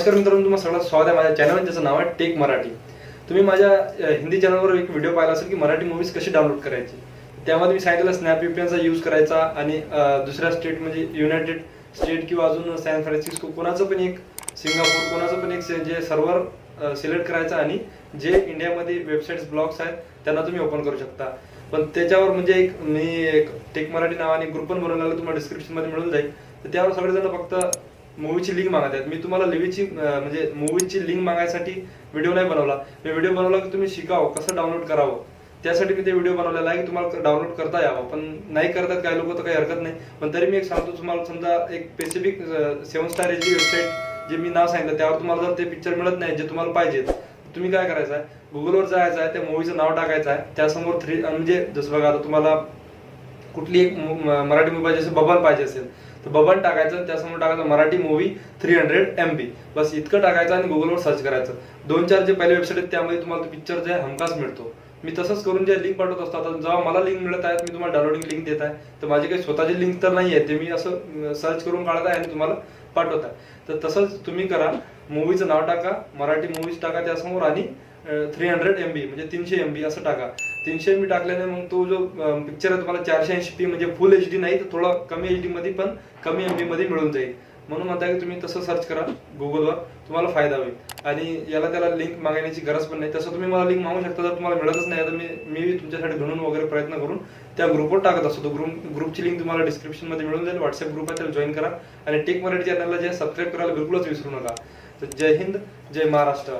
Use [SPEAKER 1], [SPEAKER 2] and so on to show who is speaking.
[SPEAKER 1] नमस्कार मित्रांनो, तुम्हाला सगळं स्वागत आहे माझ्या चॅनलवर ज्याचं नाव आहे टेक मराठी। तुम्ही माझ्या हिंदी चॅनलवर एक व्हिडिओ पाहिला असेल की मराठी मूवीज कशी डाउनलोड करायची। त्यामध्ये मी सांगितलं स्नॅप VPNचा यूज करायचा आणि दुसऱ्या स्टेट म्हणजे युनायटेड स्टेट किंवा अजून सॅन फ्रान्सिस्को कोणाचं पण एक सिंगापूर कोणाचं पण एक जे सर्व्हर सिलेक्ट करायचं आणि जे इंडियामध्ये वेबसाईट्स ब्लॉग्स आहेत त्यांना तुम्ही ओपन करू शकता। पण त्याच्यावर म्हणजे मी एक टेक मराठी नावाने ग्रुप पण बनवलेला तुम्हाला डिस्क्रिप्शन मध्ये मिळून जाईल। तर त्यावर सगळेजण फक्त मूवीची लिंक मागत आहेत। मी तुम्हाला म्हणजे मूवीची लिंक मागायसाठी व्हिडिओ नाही बनवला। मी व्हिडिओ बनवला की तुम्ही शिकावं कसं डाउनलोड करावं, त्यासाठी मी ते व्हिडिओ बनवलेला आहे की तुम्हाला डाउनलोड करता यावं। पण नाही करतात काही लोक तर काही हरकत नाही, पण तरी मी एक सांगतो तुम्हाला, समजा एक स्पेसिफिक 7 स्टार याची वेबसाईट जे मी नाव सांगितलं त्यावर तुम्हाला जर ते पिक्चर मिळत नाही जे तुम्हाला पाहिजे, तुम्ही काय करायचं आहे, गुगलवर जायचं आहे, त्या मूवीचं नाव टाकायचं आहे, त्यासमोर 3 म्हणजे जसं बघा आता तुम्हाला कुठली एक मराठी मूवी पाहिजे असेल, बबन पाहिजे असेल तर बबन टाकायचं, त्यासमोर टाकायचं मराठी मूवी 300 MB, बस इतकं टाकायचं आणि गुगलवर सर्च करायचं। 2-4 जे पहिले वेबसाईट आहेत त्यामध्ये तुम्हाला पिक्चर जे हमखास मिळतो। मी तसंच करून जे लिंक पाठवत असतो, आता जेव्हा मला लिंक मिळत आहेत मी तुम्हाला डाउनलोडिंग लिंक देत आहे, तर माझी काही स्वतःची लिंक तर नाही आहे, ते मी असं सर्च करून काढत आहे आणि तुम्हाला पाठवत आहे। तर तसंच तुम्ही करा, मूवीचं नाव टाका, मराठी मूवीज टाका त्यासमोर आणि 300 MB म्हणजे 300 MB असं टाका। 300 MB टाकल्याने मग तो जो पिक्चर आहे तुम्हाला 480p म्हणजे फुल HD नाही तर थोडा कमी HD मध्ये पण कमी MB मध्ये मिळून जाईल। म्हणून म्हणता की तुम्ही तसं सर्च करा गुगलवर, तुम्हाला फायदा होईल आणि याला त्याला लिंक मागण्याची गरज पण नाही। तसं तुम्ही मला लिंक मागू शकता, जर तुम्हाला मिळतच नाही तर मी तुमच्यासाठी बनवून वगैरे प्रयत्न करून त्या ग्रुपवर टाकत असतो। तो ग्रुपची लिंक तुम्हाला डिस्क्रिप्शन मध्ये मिळून जाईल। व्हॉट्सअप ग्रुप आहे, त्याला जॉईन करा आणि टेक मराठी चॅनलला जे सबस्क्राईब करायला बिलकुलच विसरू नका। तर जय हिंद, जय महाराष्ट्र।